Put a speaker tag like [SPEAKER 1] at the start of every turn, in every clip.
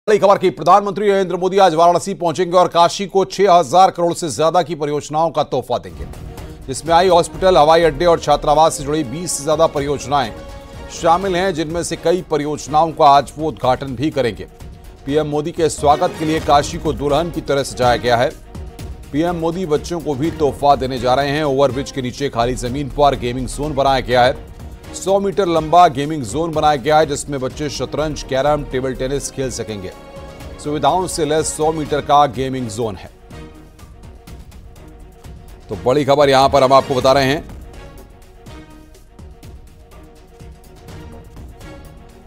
[SPEAKER 1] बड़ी खबर की प्रधानमंत्री नरेंद्र मोदी आज वाराणसी पहुंचेंगे और काशी को 6000 करोड़ से ज्यादा की परियोजनाओं का तोहफा देंगे, जिसमें आई हॉस्पिटल, हवाई अड्डे और छात्रावास से जुड़ी 20 से ज्यादा परियोजनाएं शामिल हैं, जिनमें से कई परियोजनाओं का आज वो उद्घाटन भी करेंगे। पीएम मोदी के स्वागत के लिए काशी को दुल्हन की तरह सजाया गया है। पीएम मोदी बच्चों को भी तोहफा देने जा रहे हैं। ओवरब्रिज के नीचे खाली जमीन पर गेमिंग जोन बनाया गया है। 100 मीटर लंबा गेमिंग जोन बनाया गया है, जिसमें बच्चे शतरंज, कैरम, टेबल टेनिस खेल सकेंगे। सुविधाओं से लैस 100 मीटर का गेमिंग जोन है। तो बड़ी खबर यहां पर हम आपको बता रहे हैं,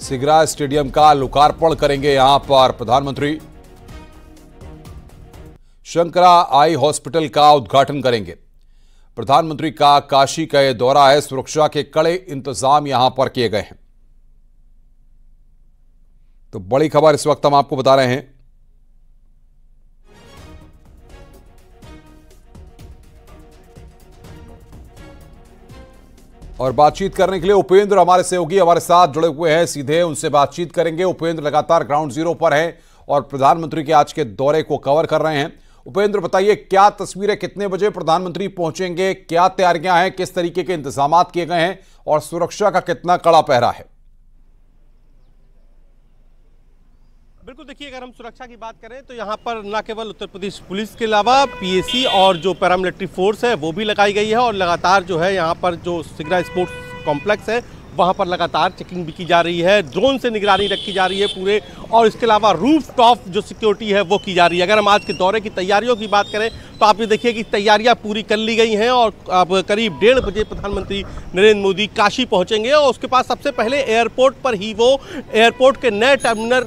[SPEAKER 1] सिगरा स्टेडियम का लोकार्पण करेंगे यहां पर प्रधानमंत्री। शंकरा आई हॉस्पिटल का उद्घाटन करेंगे। प्रधानमंत्री का काशी का यह दौरा है। सुरक्षा के कड़े इंतजाम यहां पर किए गए हैं। तो बड़ी खबर इस वक्त हम आपको बता रहे हैं, और बातचीत करने के लिए उपेंद्र हमारे सहयोगी हमारे साथ जुड़े हुए हैं, सीधे उनसे बातचीत करेंगे। उपेंद्र लगातार ग्राउंड जीरो पर हैं और प्रधानमंत्री के आज के दौरे को कवर कर रहे हैं। उपेंद्र, बताइए क्या तस्वीरें, कितने बजे प्रधानमंत्री पहुंचेंगे, क्या तैयारियां हैं, किस तरीके के इंतजाम किए गए हैं और सुरक्षा का कितना कड़ा पहरा है?
[SPEAKER 2] बिल्कुल, देखिए, अगर हम सुरक्षा की बात करें तो यहाँ पर न केवल उत्तर प्रदेश पुलिस के अलावा पीएसी और जो पैरामिलिट्री फोर्स है वो भी लगाई गई है, और लगातार जो है यहाँ पर जो सिगरा स्पोर्ट्स कॉम्प्लेक्स है वहाँ पर लगातार चेकिंग भी की जा रही है। ड्रोन से निगरानी रखी जा रही है पूरे, और इसके अलावा रूफ टॉप जो सिक्योरिटी है वो की जा रही है। अगर हम आज के दौरे की तैयारियों की बात करें तो आप ये देखिए कि तैयारियां पूरी कर ली गई हैं, और अब करीब 1:30 बजे प्रधानमंत्री नरेंद्र मोदी काशी पहुंचेंगे, और उसके पास सबसे पहले एयरपोर्ट पर ही वो एयरपोर्ट के नए टर्मिनल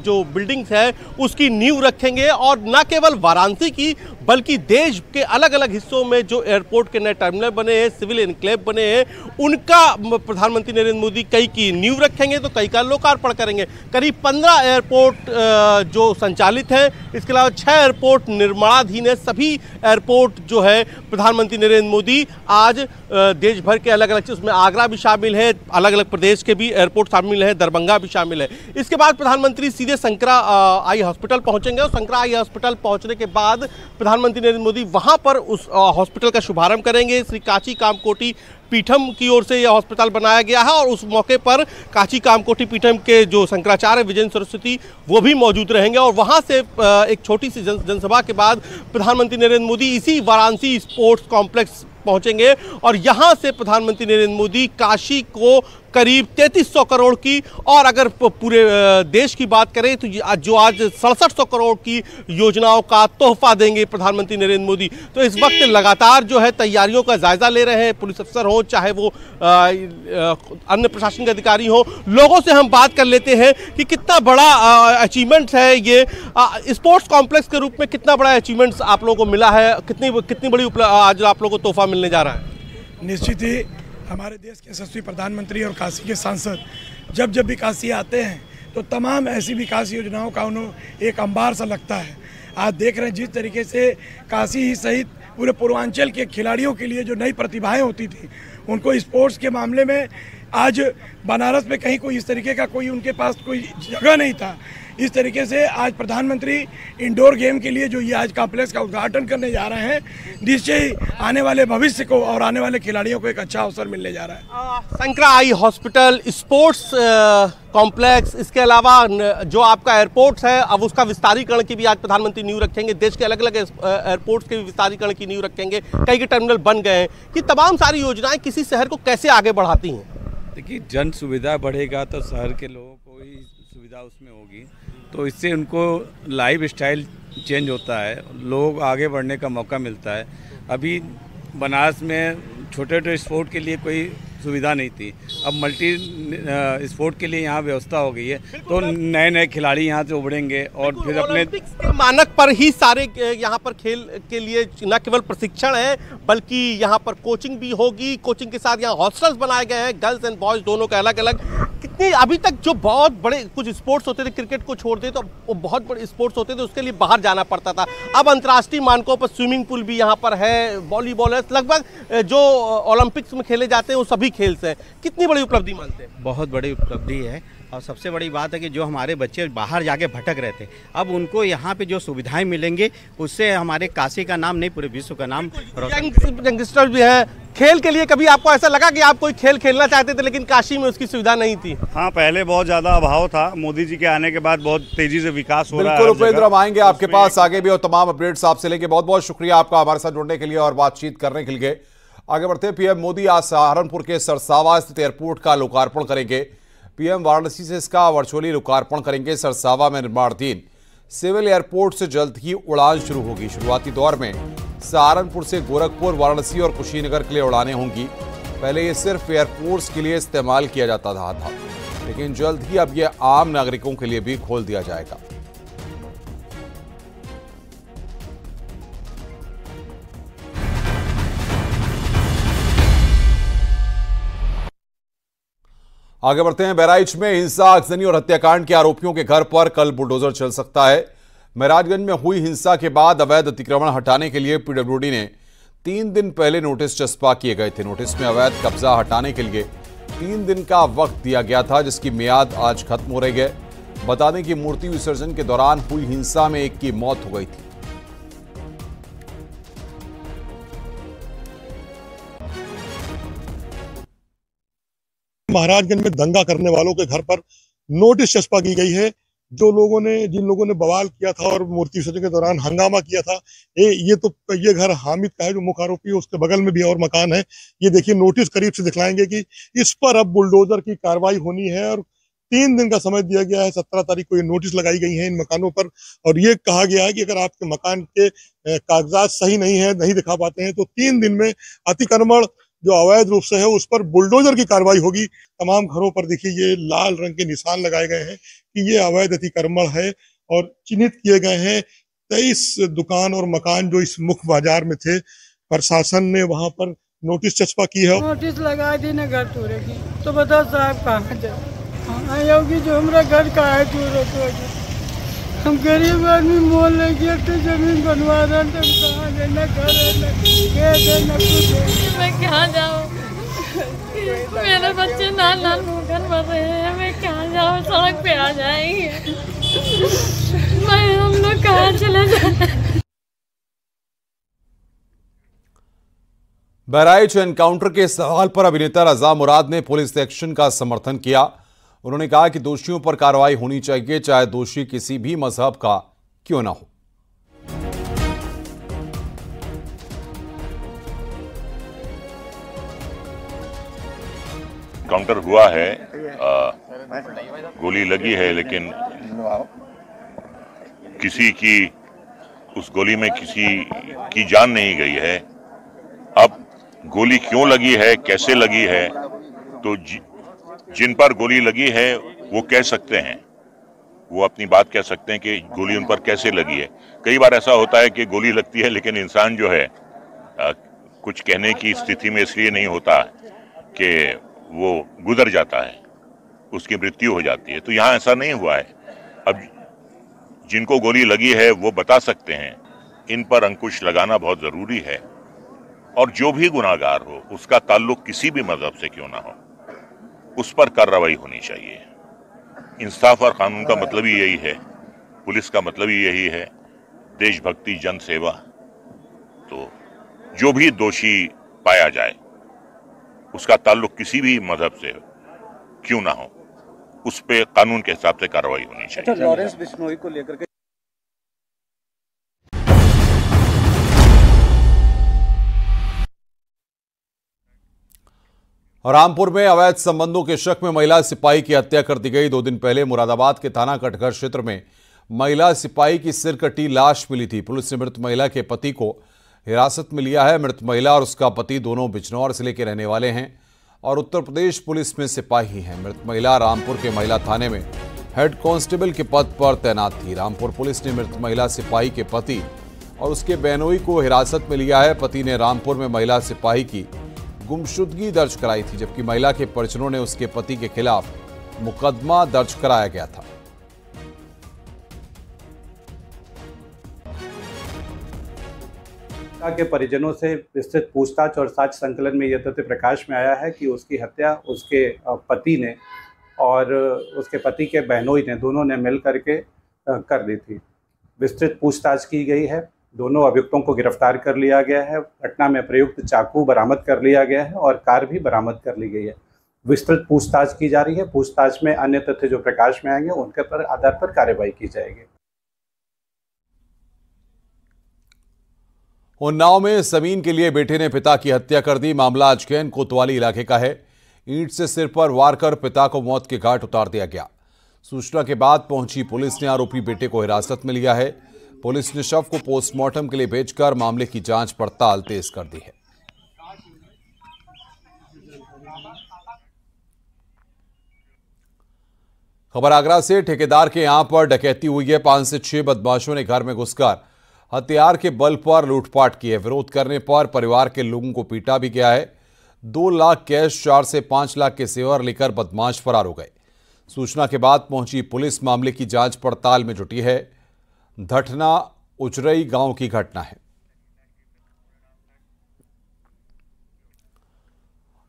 [SPEAKER 2] जो बिल्डिंग्स है उसकी नींव रखेंगे। और न केवल वाराणसी की बल्कि देश के अलग अलग हिस्सों में जो एयरपोर्ट के नए टर्मिनल बने हैं, सिविल एनक्लेव बने हैं, उनका प्रधानमंत्री नरेंद्र मोदी कई की नींव रखेंगे तो कई का लोकार्पण करेंगे। करीब 15 एयरपोर्ट जो संचालित हैं, इसके अलावा 6 एयरपोर्ट निर्माणाधीन है। सभी एयरपोर्ट जो है प्रधानमंत्री नरेंद्र मोदी आज देश भर के अलग अलग, उसमें आगरा भी शामिल है, अलग अलग प्रदेश के भी एयरपोर्ट शामिल है, दरभंगा भी शामिल है। इसके बाद प्रधानमंत्री सीधे शंकरा आई हॉस्पिटल पहुंचेंगे, और शंकरा आई हॉस्पिटल पहुंचने के बाद प्रधानमंत्री नरेंद्र मोदी वहां पर उस हॉस्पिटल का शुभारंभ करेंगे। श्री काशी कामकोटी पीठम की ओर से यह हॉस्पिटल बनाया गया है, और उस मौके पर काशी कामकोटी पीठम के जो शंकराचार्य विजयेंद्र सरस्वती वो भी मौजूद रहेंगे। और वहां से एक छोटी सी जनसभा के बाद प्रधानमंत्री नरेंद्र मोदी इसी वाराणसी स्पोर्ट्स कॉम्प्लेक्स पहुंचेंगे, और यहां से प्रधानमंत्री नरेंद्र मोदी काशी को करीब 3300 करोड़ की, और अगर पूरे देश की बात करें तो जो आज 6700 करोड़ की योजनाओं का तोहफा देंगे प्रधानमंत्री नरेंद्र मोदी। तो इस वक्त लगातार जो है तैयारियों का जायजा ले रहे हैं पुलिस अफसर हो, चाहे वो अन्य प्रशासनिक अधिकारी हो। लोगों से हम बात कर लेते हैं कि कितना बड़ा अचीवमेंट है ये स्पोर्ट्स कॉम्प्लेक्स के रूप में, कितना बड़ा अचीवमेंट आप लोगों को मिला है, कितनी बड़ी आज आप लोगों को तोहफा मिलने जा रहा है?
[SPEAKER 3] निश्चित ही हमारे देश के यशस्वी प्रधानमंत्री और काशी के सांसद जब भी काशी आते हैं तो तमाम ऐसी विकास योजनाओं का उन्हें एक अंबार सा लगता है। आज देख रहे हैं जिस तरीके से काशी ही सहित पूरे पूर्वांचल के खिलाड़ियों के लिए जो नई प्रतिभाएं होती थी, उनको स्पोर्ट्स के मामले में आज बनारस में कहीं कोई इस तरीके का कोई उनके पास कोई जगह नहीं था। इस तरीके से आज प्रधानमंत्री इंडोर गेम के लिए जो ये आज कॉम्प्लेक्स का उद्घाटन करने जा रहे हैं, निश्चय ही आने वाले भविष्य को और आने वाले खिलाड़ियों को एक अच्छा अवसर मिलने जा रहा है।
[SPEAKER 2] Shankara eye hospital, sports complex, इसके अलावा जो आपका एयरपोर्ट है अब उसका विस्तारीकरण की भी आज प्रधानमंत्री नींव रखेंगे। देश के अलग अलग एयरपोर्ट्स के भी विस्तारीकरण की नींव रखेंगे। कई के टर्मिनल बन गए हैं। कि तमाम सारी योजनाएं किसी शहर को कैसे आगे बढ़ाती हैं?
[SPEAKER 4] देखिए, जन सुविधा बढ़ेगा तो शहर के लोगों को ही सुविधा उसमें होगी, तो इससे उनको लाइफ स्टाइल चेंज होता है, लोग आगे बढ़ने का मौका मिलता है। अभी बनारस में छोटे छोटे स्पोर्ट के लिए कोई सुविधा नहीं थी, अब मल्टी स्पोर्ट के लिए यहाँ व्यवस्था हो गई है, तो नए नए खिलाड़ी यहाँ से उभरेंगे और फिर अपने
[SPEAKER 2] के मानक पर ही सारे यहाँ पर खेल के लिए न केवल प्रशिक्षण है बल्कि यहाँ पर कोचिंग भी होगी। कोचिंग के साथ यहाँ हॉस्टल्स बनाए गए हैं, गर्ल्स एंड बॉयज दोनों का अलग अलग। कितने अभी तक जो बहुत बड़े कुछ स्पोर्ट्स होते थे, क्रिकेट को छोड़ दे तो वो बहुत बड़े स्पोर्ट्स होते थे, उसके लिए बाहर जाना पड़ता था। अब अंतर्राष्ट्रीय मानकों पर स्विमिंग पूल भी यहाँ पर है, वॉलीबॉल है, लगभग जो ओलंपिक्स में खेले जाते हैं वो सभी खेल से। कितनी बड़ी उपलब्धि मानते हैं?
[SPEAKER 5] बहुत बड़ी उपलब्धि है और सबसे बड़ी बात है कि जो हमारे बच्चे बाहर जाके भटक रहे थे, अब उनको यहाँ पे जो सुविधाएं मिलेंगे उससे हमारे काशी का नाम नहीं पूरे विश्व का नाम।
[SPEAKER 2] यंगस्टर भी हैं, खेल के लिए कभी आपको ऐसा लगा कि आप कोई खेल खेलना चाहते थे लेकिन काशी में उसकी सुविधा नहीं थी?
[SPEAKER 6] हाँ, पहले बहुत ज़्यादा अभाव था, मोदी जी के आने के बाद बहुत तेजी से विकास हो रहा है।
[SPEAKER 1] बिल्कुल उपेंद्र, हम आएंगे आपके पास आगे भी और तमाम अपडेट्स आपसे लेंगे। बहुत बहुत शुक्रिया आपका हमारे साथ जुड़ने के लिए और बातचीत करने के लिए। आगे बढ़ते हैं, पीएम मोदी आज सहारनपुर के सरसावा स्थित एयरपोर्ट का लोकार्पण करेंगे। पीएम वाराणसी से इसका वर्चुअली लोकार्पण करेंगे। सरसावा में निर्माणाधीन सिविल एयरपोर्ट से जल्द ही उड़ान शुरू होगी। शुरुआती दौर में सहारनपुर से गोरखपुर, वाराणसी और कुशीनगर के लिए उड़ानें होंगी। पहले ये सिर्फ एयरपोर्ट्स के लिए इस्तेमाल किया जाता था, लेकिन जल्द ही अब यह आम नागरिकों के लिए भी खोल दिया जाएगा। आगे बढ़ते हैं, बहराइच में हिंसा, आगजनी और हत्याकांड के आरोपियों के घर पर कल बुलडोजर चल सकता है। महराजगंज में हुई हिंसा के बाद अवैध अतिक्रमण हटाने के लिए पीडब्ल्यूडी ने 3 दिन पहले नोटिस चस्पा किए गए थे। नोटिस में अवैध कब्जा हटाने के लिए 3 दिन का वक्त दिया गया था, जिसकी मियाद आज खत्म हो रही है। बता दें कि मूर्ति विसर्जन के दौरान हुई हिंसा में एक की मौत हो गई थी।
[SPEAKER 7] महाराजगंज में दंगा करने वालों के घर पर नोटिस चस्पा की गई है। जिन लोगों ने बवाल किया था और मूर्ति विसर्जन के दौरान हंगामा किया था, ये घर हामिद का है जो मुख्य आरोपी है, उसके बगल में भी और मकान है। ये देखिए, नोटिस करीब से दिखलाएंगे कि इस पर अब बुलडोजर की कार्रवाई होनी है और 3 दिन का समय दिया गया है। 17 तारीख को ये नोटिस लगाई गई है इन मकानों पर और ये कहा गया है कि अगर आपके मकान के कागजात सही नहीं दिखा पाते हैं तो 3 दिन में अतिक्रमण जो अवैध रूप से है उस पर बुलडोजर की कार्रवाई होगी। तमाम घरों पर देखिए ये लाल रंग के निशान लगाए गए हैं कि ये अवैध अतिक्रमण है और चिन्हित किए गए हैं 23 दुकान और मकान जो इस मुख्य बाजार में थे। प्रशासन ने वहां पर नोटिस चस्पा की है।
[SPEAKER 8] नोटिस लगा दी ना घर तोड़ेगी तो बताओ साहब कहाँ जाए योगी जो हमारा घर का है तोड़े हम गरीब आदमी मोल लेके तो जमीन बनवा रहे थे, कहाँ है न घर है न खेत है न कुछ है।
[SPEAKER 9] मैं कहाँ जाऊँ, मेरे बच्चे नाल मुँह मर रहे हैं, मैं कहाँ जाऊँ, सड़क पे आ जाएंगे, मैं हम लोग कहाँ चले जाए।
[SPEAKER 1] बहराइच एनकाउंटर के सवाल पर अभिनेता रजा मुराद ने पुलिस एक्शन का समर्थन किया। उन्होंने कहा कि दोषियों पर कार्रवाई होनी चाहिए, चाहे दोषी किसी भी मजहब का क्यों ना हो।
[SPEAKER 10] काउंटर हुआ है, गोली लगी है, लेकिन किसी की उस गोली में किसी की जान नहीं गई है। अब गोली क्यों लगी है, कैसे लगी है, तो जिन पर गोली लगी है वो कह सकते हैं, वो अपनी बात कह सकते हैं कि गोली उन पर कैसे लगी है। कई बार ऐसा होता है कि गोली लगती है लेकिन इंसान जो है कुछ कहने की स्थिति में इसलिए नहीं होता कि वो गुजर जाता है, उसकी मृत्यु हो जाती है। तो यहाँ ऐसा नहीं हुआ है। अब जिनको गोली लगी है वो बता सकते हैं। इन पर अंकुश लगाना बहुत ज़रूरी है और जो भी गुनाहगार हो उसका ताल्लुक किसी भी मजहब से क्यों ना हो, उस पर कार्रवाई होनी चाहिए। इंसाफ और कानून का मतलब ही यही है, पुलिस का मतलब ही यही है, देशभक्ति, जन सेवा। तो जो भी दोषी पाया जाए उसका ताल्लुक किसी भी मजहब से क्यों ना हो, उस पे कानून के हिसाब से कार्रवाई होनी चाहिए।
[SPEAKER 11] लॉरेंस बिश्नोई को लेकर के
[SPEAKER 1] रामपुर में अवैध संबंधों के शक में महिला सिपाही की हत्या कर दी गई। 2 दिन पहले मुरादाबाद के थाना कटघर क्षेत्र में महिला सिपाही की सिर कटी लाश मिली थी। पुलिस ने मृत महिला के पति को हिरासत में लिया है। मृत महिला और उसका पति दोनों बिजनौर जिले के रहने वाले हैं और उत्तर प्रदेश पुलिस में सिपाही हैं। मृत महिला रामपुर के महिला थाने में हेड कांस्टेबल के पद पर तैनात थी। रामपुर पुलिस ने मृत महिला सिपाही के पति और उसके बहनोई को हिरासत में लिया है। पति ने रामपुर में महिला सिपाही की गुमशुदगी दर्ज कराई थी, जबकि महिला के परिजनों ने उसके पति के खिलाफ मुकदमा दर्ज कराया गया था।
[SPEAKER 12] के परिजनों से विस्तृत पूछताछ और साक्ष्य संकलन में यह तथ्य प्रकाश में आया है कि उसकी हत्या उसके पति ने और उसके पति के बहनोई ने, दोनों ने मिल करके कर दी थी। विस्तृत पूछताछ की गई है, दोनों अभियुक्तों को गिरफ्तार कर लिया गया है। घटना में प्रयुक्त चाकू बरामद कर लिया गया है और कार भी बरामद कर ली गई है। विस्तृत पूछताछ की जा रही है। पूछताछ में अन्य तथ्य जो प्रकाश में आएंगे उनके पर आधार पर कार्रवाई की जाएगी।
[SPEAKER 1] उन्नाव में जमीन के लिए बेटे ने पिता की हत्या कर दी। मामला अजगैन कोतवाली इलाके का है। ईंट से सिर पर वार कर पिता को मौत के घाट उतार दिया गया। सूचना के बाद पहुंची पुलिस ने आरोपी बेटे को हिरासत में लिया है। पुलिस ने शव को पोस्टमार्टम के लिए भेजकर मामले की जांच पड़ताल तेज कर दी है। खबर आगरा से। ठेकेदार के यहां पर डकैती हुई है। 5 से 6 बदमाशों ने घर में घुसकर हथियार के बल पर लूटपाट की है। विरोध करने पर परिवार के लोगों को पीटा भी गया है। 2 लाख कैश, 4 से 5 लाख के जेवर लेकर बदमाश फरार हो गए। सूचना के बाद पहुंची पुलिस मामले की जांच पड़ताल में जुटी है। धटना उचरई गांव की घटना है।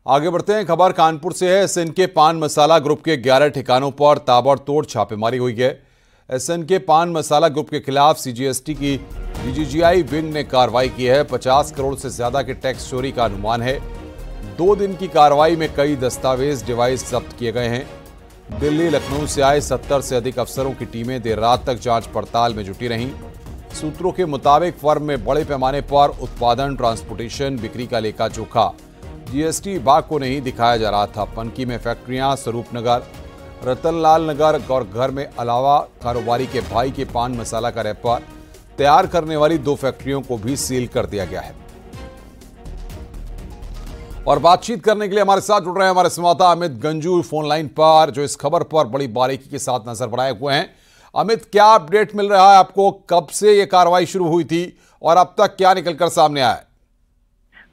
[SPEAKER 1] आगे बढ़ते हैं। खबर कानपुर से है। एसएनके पान मसाला ग्रुप के 11 ठिकानों पर ताबड़तोड़ छापेमारी हुई है। एसएनके पान मसाला ग्रुप के खिलाफ सीजीएसटी की डीजीजीआई विंग ने कार्रवाई की है। 50 करोड़ से ज्यादा के टैक्स चोरी का अनुमान है। 2 दिन की कार्रवाई में कई दस्तावेज, डिवाइस जब्त किए गए हैं। दिल्ली, लखनऊ से आए 70 से अधिक अफसरों की टीमें देर रात तक जांच पड़ताल में जुटी रहीं। सूत्रों के मुताबिक फर्म में बड़े पैमाने पर उत्पादन, ट्रांसपोर्टेशन, बिक्री का लेखा जोखा जीएसटी विभाग को नहीं दिखाया जा रहा था। पनकी में फैक्ट्रियां, स्वरूपनगर, रतनलाल नगर और घर में अलावा कारोबारी के भाई के पान मसाला का रैपर तैयार करने वाली 2 फैक्ट्रियों को भी सील कर दिया गया है। और बातचीत करने के लिए हमारे साथ जुड़ रहे हैं हमारे संवाददाता अमित गंजू फोन लाइन पर, जो इस खबर पर बड़ी बारीकी के साथ नजर बनाए हुए हैं। अमित, क्या अपडेट मिल रहा है आपको? कब से ये कार्रवाई शुरू हुई थी और अब तक क्या निकलकर सामने आया है?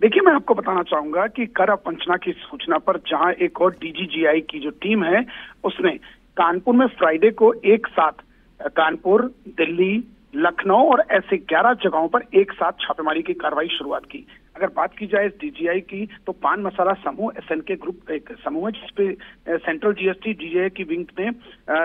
[SPEAKER 11] देखिए, मैं आपको बताना चाहूंगा कि कर पंचना की सूचना पर जहां एक और डीजीजीआई की जो टीम है उसने कानपुर में फ्राइडे को एक साथ कानपुर, दिल्ली, लखनऊ और ऐसे 11 जगहों पर एक साथ छापेमारी की कार्रवाई शुरुआत की। अगर बात की जाए डीजीआई की तो पान मसाला समूह एसएनके ग्रुप एक समूह है जिसपे सेंट्रल जीएसटी डीजीआई की विंग ने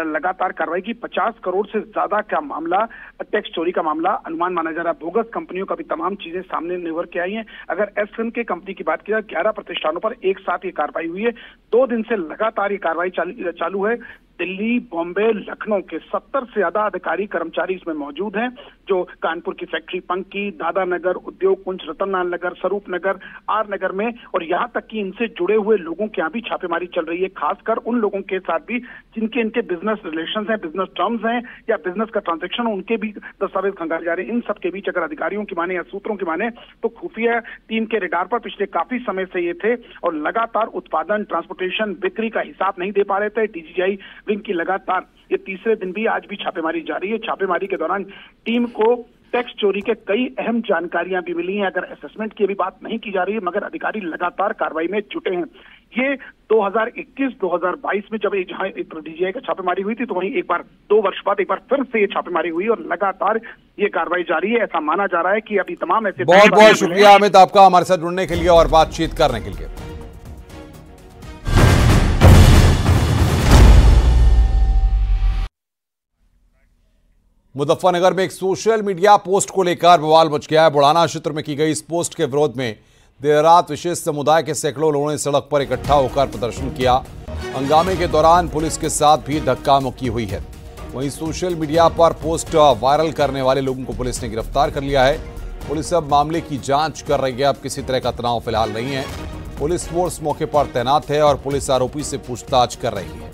[SPEAKER 11] लगातार कार्रवाई की। 50 करोड़ से ज्यादा का मामला, टैक्स चोरी का मामला अनुमान माना जा रहा है। बोगस कंपनियों का भी तमाम चीजें सामने निवर के आई हैं। अगर एसएनके कंपनी की बात की जाए 11 प्रतिष्ठानों पर एक साथ ये कार्रवाई हुई है। 2 दिन से लगातार ये कार्रवाई चालू है। दिल्ली, बॉम्बे, लखनऊ के 70 से ज्यादा अधिकारी कर्मचारी इसमें मौजूद हैं, जो कानपुर की फैक्ट्री पंकी, दादा नगर, उद्योग कुंज, रतनलाल नगर, स्वरूप नगर, आर नगर में, और यहाँ तक कि इनसे जुड़े हुए लोगों के यहाँ भी छापेमारी चल रही है। खासकर उन लोगों के साथ भी जिनके इनके बिजनेस रिलेशंस हैं, बिजनेस टर्म्स हैं या बिजनेस का ट्रांजेक्शन, उनके भी दस्तावेज खंगाले जा रहे हैं। इन सब के बीच अगर अधिकारियों की माने या सूत्रों की माने तो खुफिया टीम के रडार पर पिछले काफी समय से ये थे और लगातार उत्पादन, ट्रांसपोर्टेशन, बिक्री का हिसाब नहीं दे पा रहे थे। डीजीजीआई विंग की लगातार ये तीसरे दिन भी आज भी छापेमारी जारी है। छापेमारी के दौरान टीम को टैक्स चोरी के कई अहम जानकारियां भी मिली हैं। अगर असेसमेंट की भी बात नहीं की जा रही है, मगर अधिकारी लगातार कार्रवाई में जुटे हैं। ये 2021-2022 में जब जहां डीजीआई का छापेमारी हुई थी तो वहीं एक बार 2 वर्ष बाद एक बार फिर से ये छापेमारी हुई और लगातार ये कार्रवाई जारी है। ऐसा माना जा रहा है कि अभी तमाम ऐसे
[SPEAKER 1] बहुत बहुत शुक्रिया अमित आपका हमारे साथ जुड़ने के लिए और बातचीत करने के लिए। मुजफ्फरनगर में एक सोशल मीडिया पोस्ट को लेकर बवाल मच गया है। बुढ़ाना क्षेत्र में की गई इस पोस्ट के विरोध में देर रात विशेष समुदाय के सैकड़ों लोगों ने सड़क पर इकट्ठा होकर प्रदर्शन किया। हंगामे के दौरान पुलिस के साथ भी धक्का मुक्की हुई है। वहीं सोशल मीडिया पर पोस्ट वायरल करने वाले लोगों को पुलिस ने गिरफ्तार कर लिया है। पुलिस अब मामले की जांच कर रही है। अब किसी तरह का तनाव फिलहाल नहीं है। पुलिस फोर्स मौके पर तैनात है और पुलिस आरोपी से पूछताछ कर रही है।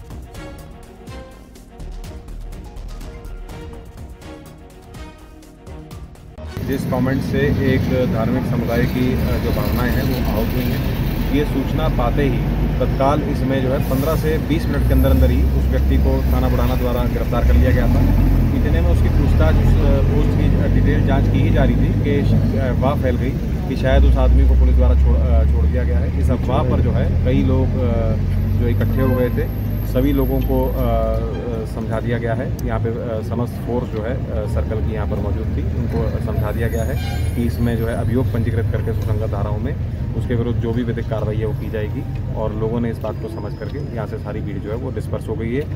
[SPEAKER 13] जिस कमेंट से एक धार्मिक समुदाय की जो भावनाएं हैं वो आहत हुई हैं, ये सूचना पाते ही तत्काल इसमें जो है 15 से 20 मिनट के अंदर अंदर ही उस व्यक्ति को थाना बुढ़ाना द्वारा गिरफ्तार कर लिया गया था। इतने में उसकी पूछताछ, उस पोस्ट की डिटेल जांच की ही जा रही थी कि अफवाह फैल गई कि शायद उस आदमी को पुलिस द्वारा छोड़ दिया गया है। इस अफवाह पर जो है कई लोग जो इकट्ठे हो गए थे, सभी लोगों को समझा दिया गया है। यहाँ पे समस्त फोर्स जो है सर्कल की यहाँ पर मौजूद थी, उनको समझा दिया गया है कि इसमें जो है अभियोग पंजीकृत करके सुसंगत धाराओं में उसके विरुद्ध जो भी विधिक कार्रवाई है वो की जाएगी और लोगों ने इस बात को समझ करके यहाँ से सारी भीड़ जो है वो डिस्पर्स हो गई है।